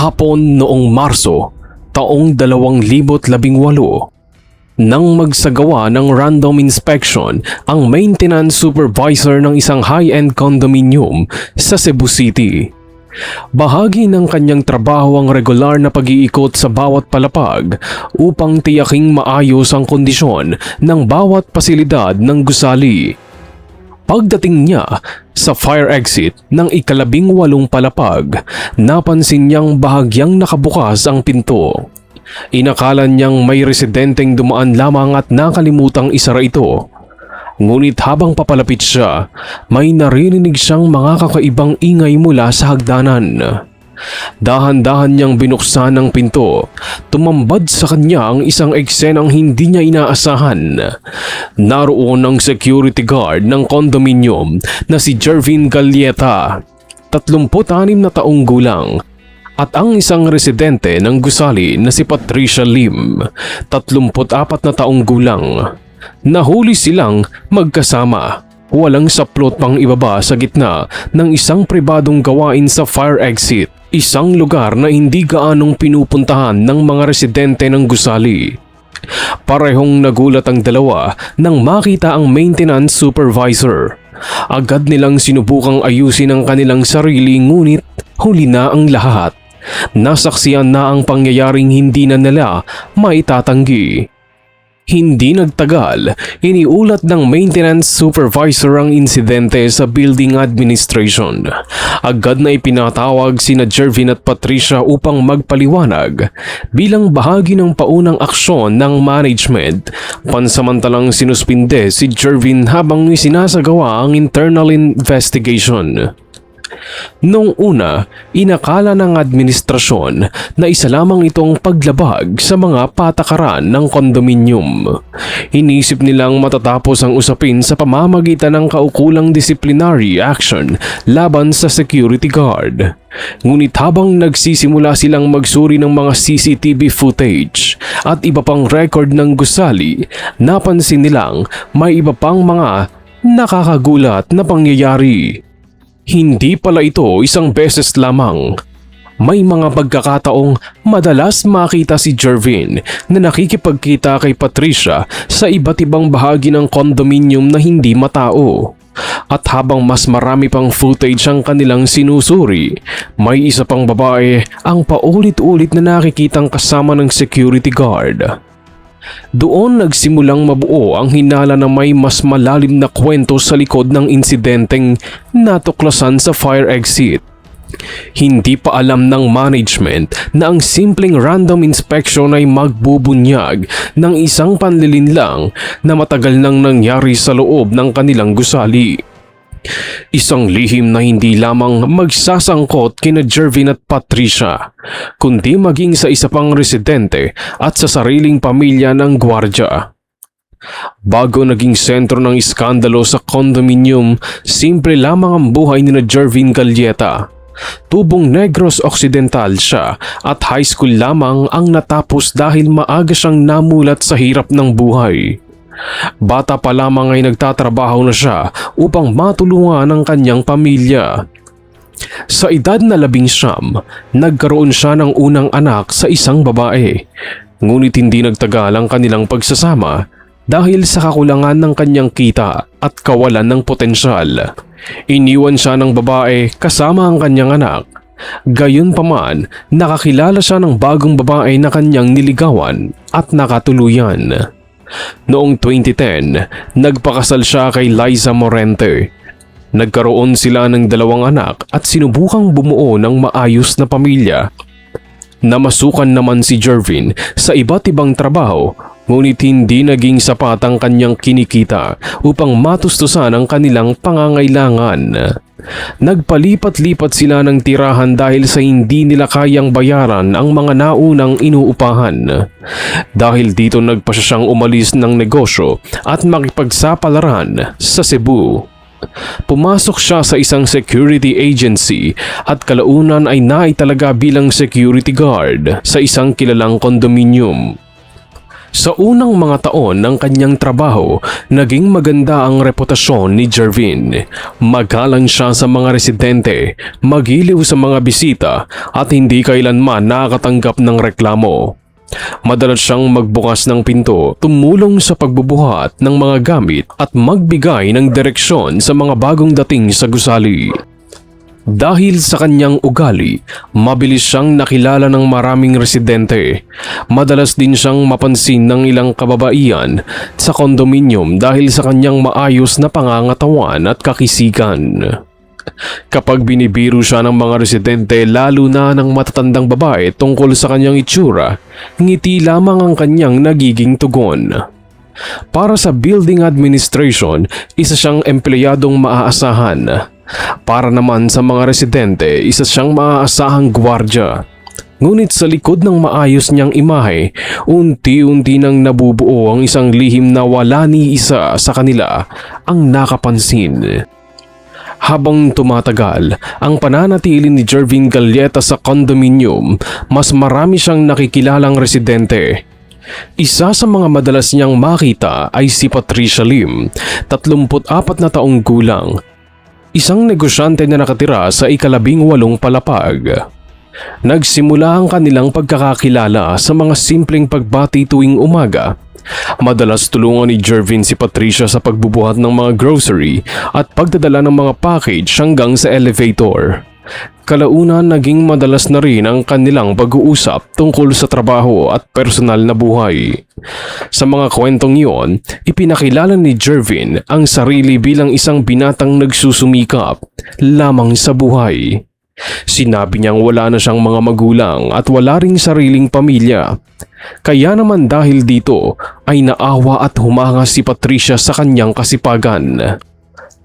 hapon noong Marso, taong 2018, nang magsagawa ng random inspection ang maintenance supervisor ng isang high-end condominium sa Cebu City. Bahagi ng kanyang trabaho ang regular na pag-iikot sa bawat palapag upang tiyaking maayos ang kondisyon ng bawat pasilidad ng gusali. Pagdating niya sa fire exit ng ika-18 palapag, napansin niyang bahagyang nakabukas ang pinto. Inakala niyang may residenteng dumaan lamang at nakalimutang isara ito. Ngunit habang papalapit siya, may naririnig siyang mga kakaibang ingay mula sa hagdanan. Dahan-dahan niyang binuksan ang pinto. Tumambad sa kanya ang isang eksenang hindi niya inaasahan. Naroon ang security guard ng condominium na si Jervin Galieta, 36 na taong gulang, at ang isang residente ng gusali na si Patricia Lim, 34 na taong gulang. Nahuli silang magkasama. Walang saplot pang ibaba sa gitna ng isang pribadong gawain sa fire exit, isang lugar na hindi gaanong pinupuntahan ng mga residente ng gusali. Parehong nagulat ang dalawa nang makita ang maintenance supervisor. Agad nilang sinubukang ayusin ang kanilang sarili, ngunit huli na ang lahat. Nasaksiyan na ang pangyayaring hindi na nila maitatanggi. Hindi nagtagal, iniulat ng maintenance supervisor ang insidente sa building administration. Agad na ipinatawag sina Jervin at Patricia upang magpaliwanag. Bilang bahagi ng paunang aksyon ng management, pansamantalang sinuspinde si Jervin habang isinasagawa ang internal investigation. Noong una, inakala ng administrasyon na isa lamang itong paglabag sa mga patakaran ng kondominium. Inisip nilang matatapos ang usapin sa pamamagitan ng kaukulang disciplinary action laban sa security guard. Ngunit habang nagsisimula silang magsuri ng mga CCTV footage at iba pang record ng gusali, napansin nilang may iba pang mga nakakagulat na pangyayari. Hindi pala ito isang beses lamang. May mga pagkakataong madalas makita si Jervin na nakikipagkita kay Patricia sa iba't ibang bahagi ng condominium na hindi matao. At habang mas marami pang footage ang kanilang sinusuri, may isa pang babae ang paulit-ulit na nakikitang kasama ng security guard. Doon nagsimulang mabuo ang hinala na may mas malalim na kwento sa likod ng insidenteng natuklasan sa fire exit. Hindi pa alam ng management na ang simpleng random inspection ay magbubunyag ng isang panlilinlang na matagal nang nangyari sa loob ng kanilang gusali. Isang lihim na hindi lamang magsasangkot kina Jervin at Patricia, kundi maging sa isa pang residente at sa sariling pamilya ng gwardya. Bago naging sentro ng iskandalo sa condominium, simple lamang ang buhay ni Jervin Galieta. Tubong Negros Occidental siya at high school lamang ang natapos dahil maaga siyang namulat sa hirap ng buhay. Bata pa lamang ay nagtatrabaho na siya upang matulungan ang kanyang pamilya. Sa edad na 19, nagkaroon siya ng unang anak sa isang babae. Ngunit hindi nagtagal ang kanilang pagsasama dahil sa kakulangan ng kanyang kita at kawalan ng potensyal. Iniwan siya ng babae kasama ang kanyang anak. Gayunpaman, nakakilala siya ng bagong babae na kanyang niligawan at nakatuluyan. Noong 2010, nagpakasal siya kay Liza Morente. Nagkaroon sila ng 2 anak at sinubukang bumuo ng maayos na pamilya. Namasukan naman si Jervin sa iba't ibang trabaho, ngunit hindi naging sapat ang kanyang kinikita upang matustusan ang kanilang pangangailangan. Nagpalipat-lipat sila ng tirahan dahil sa hindi nila kayang bayaran ang mga naunang inuupahan. Dahil dito nagpasya siyang umalis ng negosyo at makipagsapalaran sa Cebu. Pumasok siya sa isang security agency at kalaunan ay naitalaga bilang security guard sa isang kilalang condominium. Sa unang mga taon ng kanyang trabaho, naging maganda ang reputasyon ni Jervin. Magalang siya sa mga residente, magiliw sa mga bisita at hindi kailanman nakakatanggap ng reklamo. Madalas siyang magbukas ng pinto, tumulong sa pagbubuhat ng mga gamit at magbigay ng direksyon sa mga bagong dating sa gusali. Dahil sa kanyang ugali, mabilis siyang nakilala ng maraming residente. Madalas din siyang mapansin ng ilang kababaihan sa kondominium dahil sa kanyang maayos na pangangatawan at kakisikan. Kapag binibiro siya ng mga residente, lalo na ng matatandang babae tungkol sa kanyang itsura, ngiti lamang ang kanyang nagiging tugon. Para sa building administration, isa siyang empleyadong maaasahan. Para naman sa mga residente, isa siyang maaasahang gwardya. Ngunit sa likod ng maayos niyang imahe, unti-unti nang nabubuo ang isang lihim na wala ni isa sa kanila ang nakapansin. Habang tumatagal ang pananatili ni Jervin Galleta sa condominium, mas marami siyang nakikilalang residente. Isa sa mga madalas niyang makita ay si Patricia Lim, 34 na taong gulang. Isang negosyante na nakatira sa ika-18 palapag. Nagsimula ang kanilang pagkakakilala sa mga simpleng pagbati tuwing umaga. Madalas tulungan ni Jervin si Patricia sa pagbubuhat ng mga grocery at pagdadala ng mga package hanggang sa elevator. Kalaunan naging madalas na rin ang kanilang pag-uusap tungkol sa trabaho at personal na buhay. Sa mga kwentong iyon, ipinakilala ni Jervin ang sarili bilang isang binatang nagsusumikap lamang sa buhay. Sinabi niyang wala na siyang mga magulang at wala ring sariling pamilya. Kaya naman dahil dito ay naawa at humanga si Patricia sa kanyang kasipagan.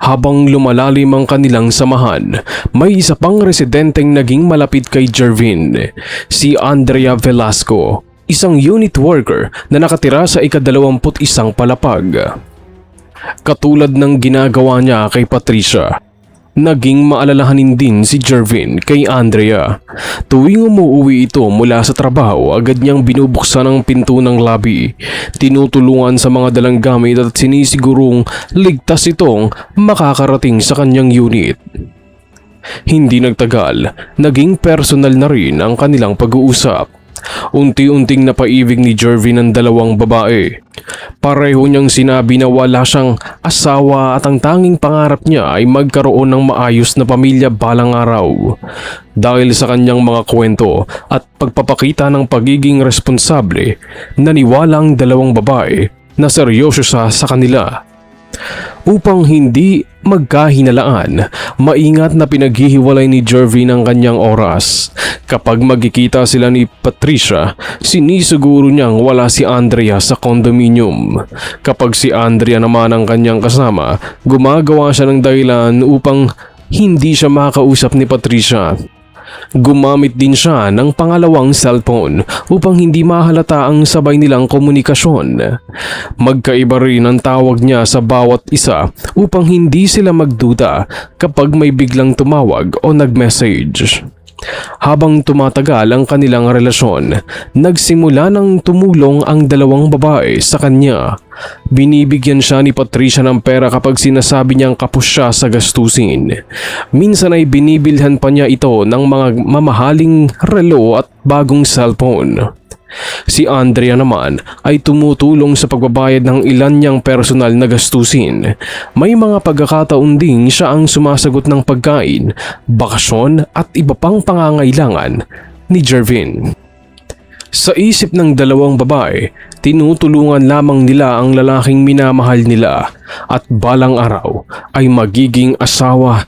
Habang lumalalim ang kanilang samahan, may isa pang residenteng naging malapit kay Jervin, si Andrea Velasco, isang unit worker na nakatira sa ika-21 palapag. Katulad ng ginagawa niya kay Patricia, naging maalalahanin din si Jervin kay Andrea. Tuwing umuwi ito mula sa trabaho, agad niyang binubuksan ang pinto ng lobby, tinutulungan sa mga dalang gamit at sinisigurong ligtas itong makakarating sa kanyang unit. Hindi nagtagal, naging personal na rin ang kanilang pag-uusap. Unti-unting napaibig ni Jervin ang dalawang babae. Pareho niyang sinabi na wala siyang asawa at ang tanging pangarap niya ay magkaroon ng maayos na pamilya balang araw. Dahil sa kanyang mga kwento at pagpapakita ng pagiging responsable, naniwala ang dalawang babae na seryoso siya sa kanila. Upang hindi magkahinalaan, maingat na pinaghihiwalay ni Jervin ang kanyang oras. Kapag magkikita sila ni Patricia, sinisiguro niyang wala si Andrea sa condominium. Kapag si Andrea naman ang kanyang kasama, gumagawa siya ng dahilan upang hindi siya makausap ni Patricia. Gumamit din siya ng pangalawang cellphone upang hindi mahalata ang sabay nilang komunikasyon. Magkaiba rin ang tawag niya sa bawat isa upang hindi sila magduda kapag may biglang tumawag o nag-message. Habang tumatagal ang kanilang relasyon, nagsimula ng tumulong ang dalawang babae sa kanya. Binibigyan siya ni Patricia ng pera kapag sinasabi niyang kapos siya sa gastusin. Minsan ay binibilhan pa niya ito ng mga mamahaling relo at bagong cellphone. Si Andrea naman ay tumutulong sa pagbabayad ng ilan niyang personal na gastusin. May mga pagkakataon ding siya ang sumasagot ng pagkain, bakasyon at iba pang pangangailangan ni Jervin. Sa isip ng dalawang babae, tinutulungan lamang nila ang lalaking minamahal nila at balang araw ay magiging asawa.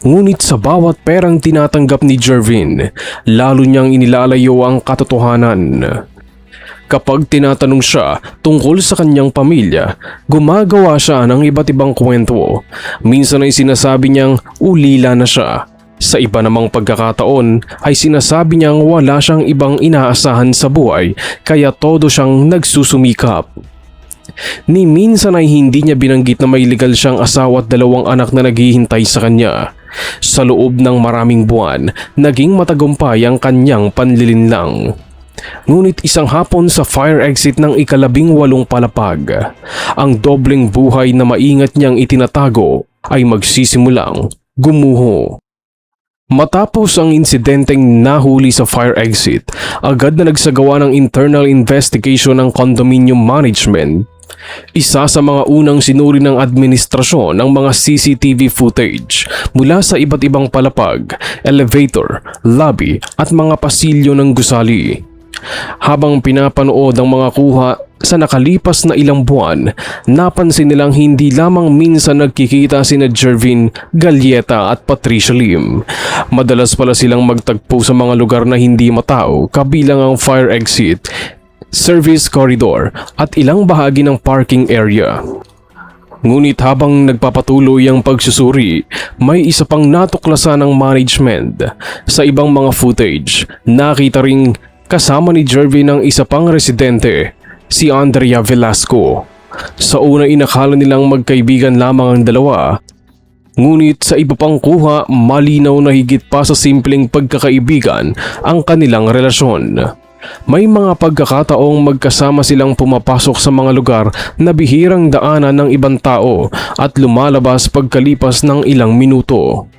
Ngunit sa bawat perang tinatanggap ni Jervin, lalo niyang inilalayo ang katotohanan. Kapag tinatanong siya tungkol sa kanyang pamilya, gumagawa siya ng iba't ibang kwento. Minsan ay sinasabi niyang ulila na siya. Sa iba namang pagkakataon ay sinasabi niyang wala siyang ibang inaasahan sa buhay kaya todo siyang nagsusumikap. Ni minsan ay hindi niya binanggit na may legal siyang asawa at dalawang anak na naghihintay sa kanya. Sa loob ng maraming buwan, naging matagumpay ang kanyang panlilinlang. Ngunit isang hapon sa fire exit ng ika-18 palapag, ang dobleng buhay na maingat niyang itinatago ay magsisimulang gumuho. Matapos ang insidenteng nahuli sa fire exit, agad na nagsagawa ng internal investigation ng condominium management. Isa sa mga unang sinuri ng administrasyon ang mga CCTV footage mula sa iba't ibang palapag, elevator, lobby at mga pasilyo ng gusali. Habang pinapanood ang mga kuha sa nakalipas na ilang buwan, napansin nilang hindi lamang minsan nagkikita sina Jervin Galieta at Patricia Lim. Madalas pala silang magtagpo sa mga lugar na hindi matao, kabilang ang fire exit, service corridor at ilang bahagi ng parking area. Ngunit habang nagpapatuloy ang pagsusuri, may isa pang natuklasan ng management. Sa ibang mga footage, nakita ring kasama ni Jervin ang isa pang residente, si Andrea Velasco. Sa una inakala nilang magkaibigan lamang ang dalawa, ngunit sa iba pang kuha malinaw na higit pa sa simpleng pagkakaibigan ang kanilang relasyon. May mga pagkakataong magkasama silang pumapasok sa mga lugar na bihirang daanan ng ibang tao at lumalabas pagkalipas ng ilang minuto.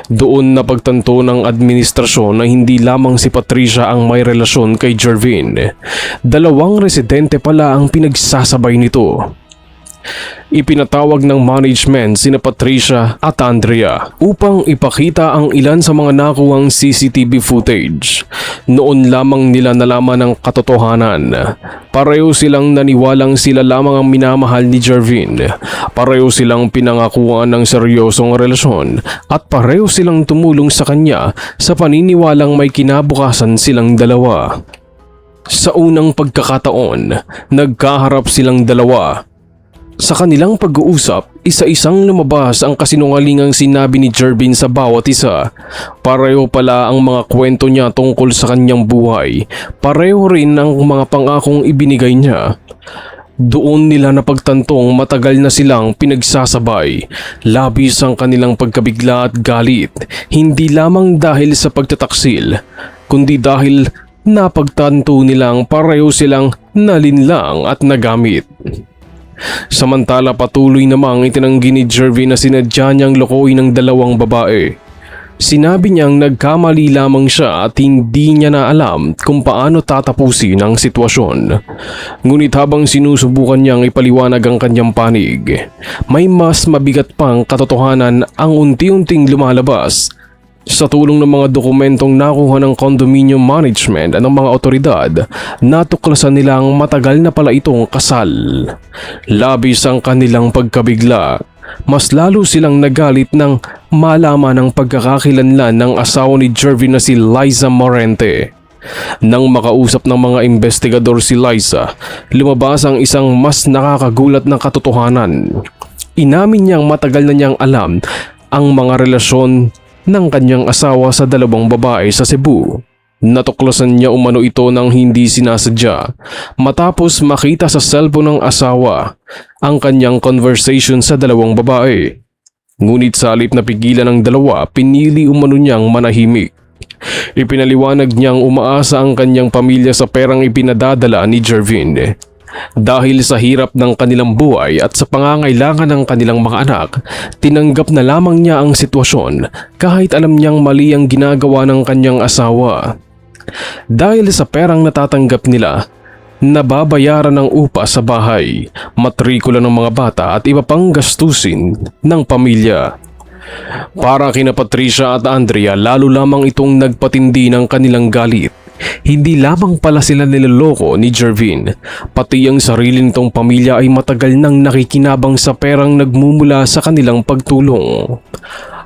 Doon napagtanto ng administrasyon na hindi lamang si Patricia ang may relasyon kay Jervin. 2 residente pala ang pinagsasabay nito. Ipinatawag ng management sina Patricia at Andrea upang ipakita ang ilan sa mga nakuhang CCTV footage. Noon lamang nila nalaman ang katotohanan. Pareho silang naniwalang sila lamang ang minamahal ni Jervin. Pareho silang pinangakuan ng seryosong relasyon at pareho silang tumulong sa kanya sa paniniwalang may kinabukasan silang dalawa. Sa unang pagkakataon, nagkaharap silang dalawa. Sa kanilang pag-uusap, isa-isang lumabas ang kasinungalingang sinabi ni Jervin sa bawat isa. Pareho pala ang mga kwento niya tungkol sa kanyang buhay. Pareho rin ang mga pangakong ibinigay niya. Doon nila napagtantong matagal na silang pinagsasabay. Labis ang kanilang pagkabigla at galit, hindi lamang dahil sa pagtataksil, kundi dahil napagtanto nilang pareho silang nalinlang at nagamit. Samantala patuloy namang itinanggi ni Jervin na sinadya niyang lokohin ng 2 babae. Sinabi niyang nagkamali lamang siya at hindi niya na alam kung paano tatapusin ang sitwasyon. Ngunit habang sinusubukan niyang ipaliwanag ang kanyang panig, may mas mabigat pang katotohanan ang unti-unting lumalabas. Sa tulong ng mga dokumentong nakuha ng condominium management at ng mga otoridad, natuklasan nilang matagal na pala itong kasal. Labis ang kanilang pagkabigla. Mas lalo silang nagalit nang malaman ang pagkakakilanlan ng asawa ni Jervin na si Liza Morente. Nang makausap ng mga investigador si Liza, lumabas ang isang mas nakakagulat na katotohanan. Inamin niyang matagal na niyang alam ang mga relasyon ng kanyang asawa sa 2 babae sa Cebu. Natuklasan niya umano ito nang hindi sinasadya matapos makita sa cellphone ng asawa ang kanyang conversation sa 2 babae. Ngunit sa halip na pigilan ng dalawa, pinili umano niyang manahimik. Ipinaliwanag niyang umaasa ang kanyang pamilya sa perang ipinadadala ni Jervin. Dahil sa hirap ng kanilang buhay at sa pangangailangan ng kanilang mga anak, tinanggap na lamang niya ang sitwasyon kahit alam niyang mali ang ginagawa ng kanyang asawa. Dahil sa perang natatanggap nila, nababayaran ng upa sa bahay, matrikula ng mga bata at iba pang gastusin ng pamilya. Para kina Patricia at Andrea, lalo lamang itong nagpatindi ng kanilang galit. Hindi lamang pala sila niloloko ni Jervin, pati ang sarili nitong pamilya ay matagal nang nakikinabang sa perang nagmumula sa kanilang pagtulong.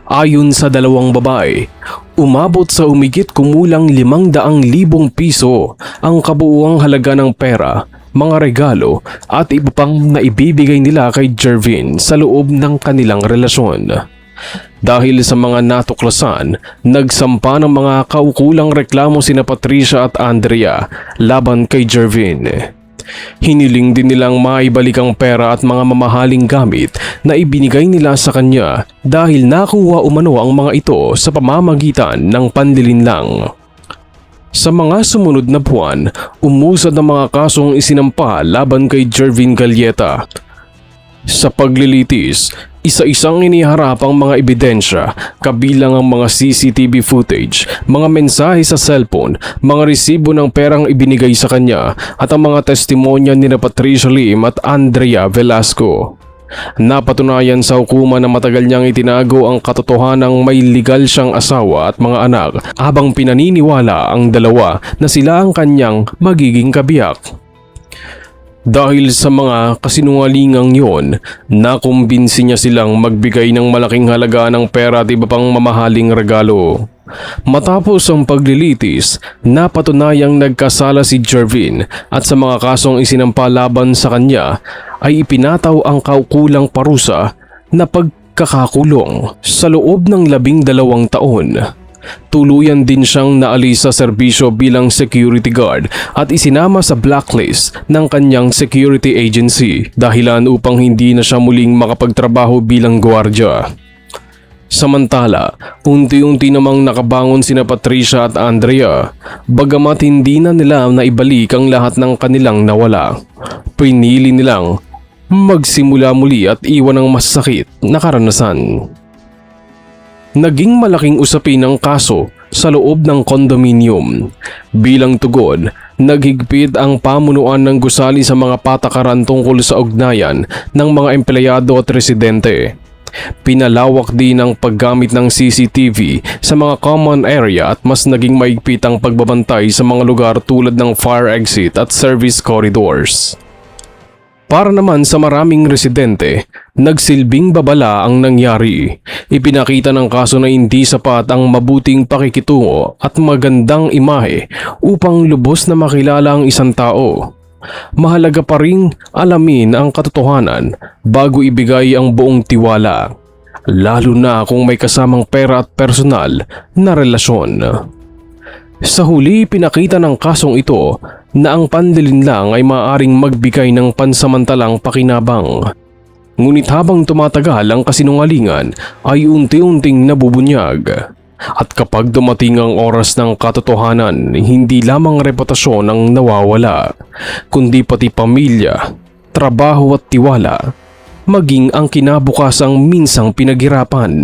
Ayon sa 2 babae, umabot sa umigit kumulang 500,000 piso ang kabuuang halaga ng pera, mga regalo at iba pang naibibigay nila kay Jervin sa loob ng kanilang relasyon. Dahil sa mga natuklasan, nagsampa ng mga kaukulang reklamo sina Patricia at Andrea laban kay Jervin. Hiniling din nilang maibalik ang pera at mga mamahaling gamit na ibinigay nila sa kanya dahil nakuha umano ang mga ito sa pamamagitan ng panlilinlang. Sa mga sumunod na buwan, umusad ang mga kasong isinampa laban kay Jervin Galleta. Sa paglilitis, isa-isang iniharap ang mga ebidensya kabilang ang mga CCTV footage, mga mensahe sa cellphone, mga resibo ng perang ibinigay sa kanya at ang mga testimonya ni Patricia Lim at Andrea Velasco. Napatunayan sa hukuman na matagal niyang itinago ang katotohanang may legal siyang asawa at mga anak habang pinaniniwala ang dalawa na sila ang kanyang magiging kabiyak. Dahil sa mga kasinungalingang yon, nakumbinsi niya silang magbigay ng malaking halaga ng pera at iba pang mamahaling regalo. Matapos ang paglilitis, napatunayang nagkasala si Jervin at sa mga kasong isinampa laban sa kanya ay ipinataw ang kaukulang parusa na pagkakakulong sa loob ng 12 taon. Tuluyan din siyang naalis sa serbisyo bilang security guard at isinama sa blacklist ng kanyang security agency dahilan upang hindi na siya muling makapagtrabaho bilang gwardiya. Samantala, unti-unti namang nakabangon sina Patricia at Andrea, bagamat hindi na nila naibalik ang lahat ng kanilang nawala. Pinili nilang magsimula muli at iwan ang masakit na karanasan. Naging malaking usapin ang kaso sa loob ng kondominium. Bilang tugon, naghigpit ang pamunuan ng gusali sa mga patakaran tungkol sa ugnayan ng mga empleyado at residente. Pinalawak din ang paggamit ng CCTV sa mga common area at mas naging maigpit ang pagbabantay sa mga lugar tulad ng fire exit at service corridors. Para naman sa maraming residente, nagsilbing babala ang nangyari. Ipinakita ng kaso na hindi sapat ang mabuting pakikitungo at magandang imahe upang lubos na makilala ang isang tao. Mahalaga pa ring alamin ang katotohanan bago ibigay ang buong tiwala, lalo na kung may kasamang pera at personal na relasyon. Sa huli, pinakita ng kasong ito na ang panlilinlang ay maaaring magbigay ng pansamantalang pakinabang. Ngunit habang tumatagal ang kasinungalingan ay unti-unting nabubunyag. At kapag dumating ang oras ng katotohanan, hindi lamang reputasyon ang nawawala, kundi pati pamilya, trabaho at tiwala, maging ang kinabukasang minsang pinaghirapan.